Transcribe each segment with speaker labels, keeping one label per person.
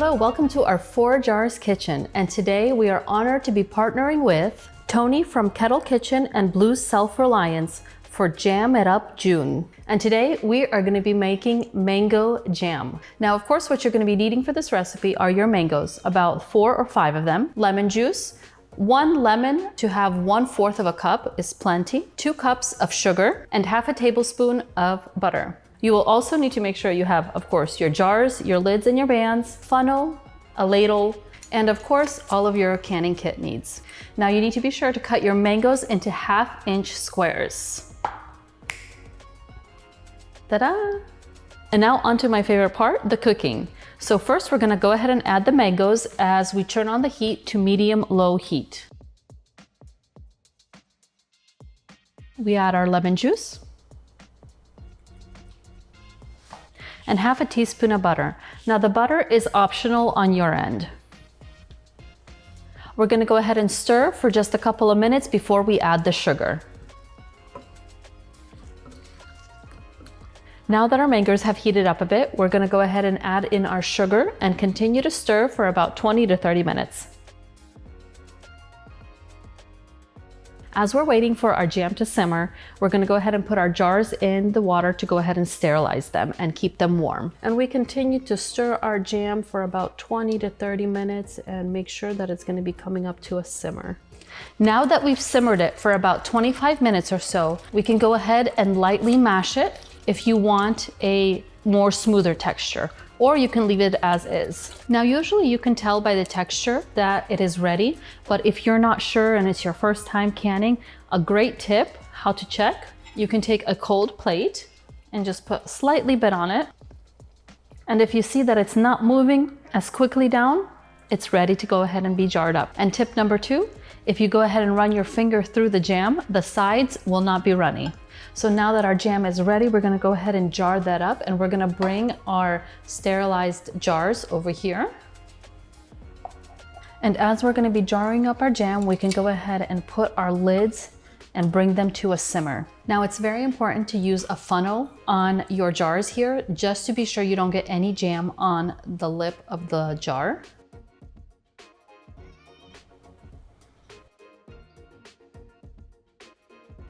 Speaker 1: Hola, welcome to our 4 Jars kitchen, and today we are honored to be partnering with Tony from Kettle Kitchen and Blues Self-Reliance for Jam It Up June. And today we are going to be making mango jam. Now, of course, what you're going to be needing for this recipe are your mangoes, about 4 or 5 of them, lemon juice, 1 lemon to have 1/4 of a cup is plenty, 2 cups of sugar, and half a tablespoon of butter. You will also need to make sure you have, of course, your jars, your lids and your bands, funnel, a ladle, and of course, all of your canning kit needs. Now you need to be sure to cut your mangoes into 1/2-inch squares. Ta-da! And now onto my favorite part, the cooking. So first we're gonna go ahead and add the mangoes as we turn on the heat to medium-low heat. We add our lemon juice and 1/2 teaspoon of butter. Now the butter is optional on your end. We're gonna go ahead and stir for just a couple of minutes before we add the sugar. Now that our mangoes have heated up a bit, we're gonna go ahead and add in our sugar and continue to stir for about 20 to 30 minutes. As we're waiting for our jam to simmer, we're gonna go ahead and put our jars in the water to go ahead and sterilize them and keep them warm. And we continue to stir our jam for about 20 to 30 minutes and make sure that it's gonna be coming up to a simmer. Now that we've simmered it for about 25 minutes or so, we can go ahead and lightly mash it if you want a more smoother texture, or you can leave it as is. Now, usually you can tell by the texture that it is ready, but if you're not sure and it's your first time canning, a great tip how to check, you can take a cold plate and just put slightly bit on it. And if you see that it's not moving as quickly down, it's ready to go ahead and be jarred up. And tip number 2, if you go ahead and run your finger through the jam, the sides will not be runny. So now that our jam is ready, we're gonna go ahead and jar that up, and we're gonna bring our sterilized jars over here. And as we're gonna be jarring up our jam, we can go ahead and put our lids and bring them to a simmer. Now it's very important to use a funnel on your jars here, just to be sure you don't get any jam on the lip of the jar.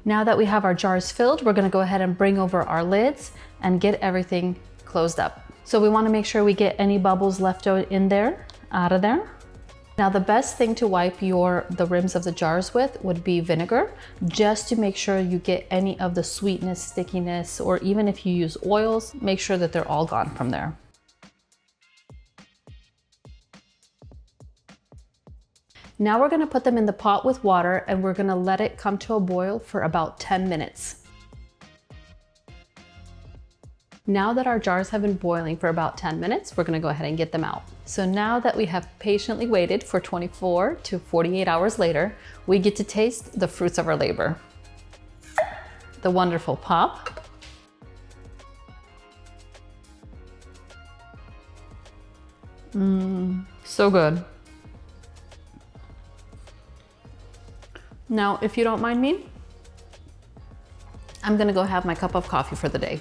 Speaker 1: Now that we have our jars filled, we're gonna go ahead and bring over our lids and get everything closed up. So we wanna make sure we get any bubbles left in there, out of there. Now the best thing to wipe the rims of the jars with would be vinegar, just to make sure you get any of the sweetness, stickiness, or even if you use oils, make sure that they're all gone from there. Now we're gonna put them in the pot with water and we're gonna let it come to a boil for about 10 minutes. Now that our jars have been boiling for about 10 minutes, we're gonna go ahead and get them out. So now that we have patiently waited for 24 to 48 hours later, we get to taste the fruits of our labor. The wonderful pop. So good. Now, if you don't mind me, I'm gonna go have my cup of coffee for the day.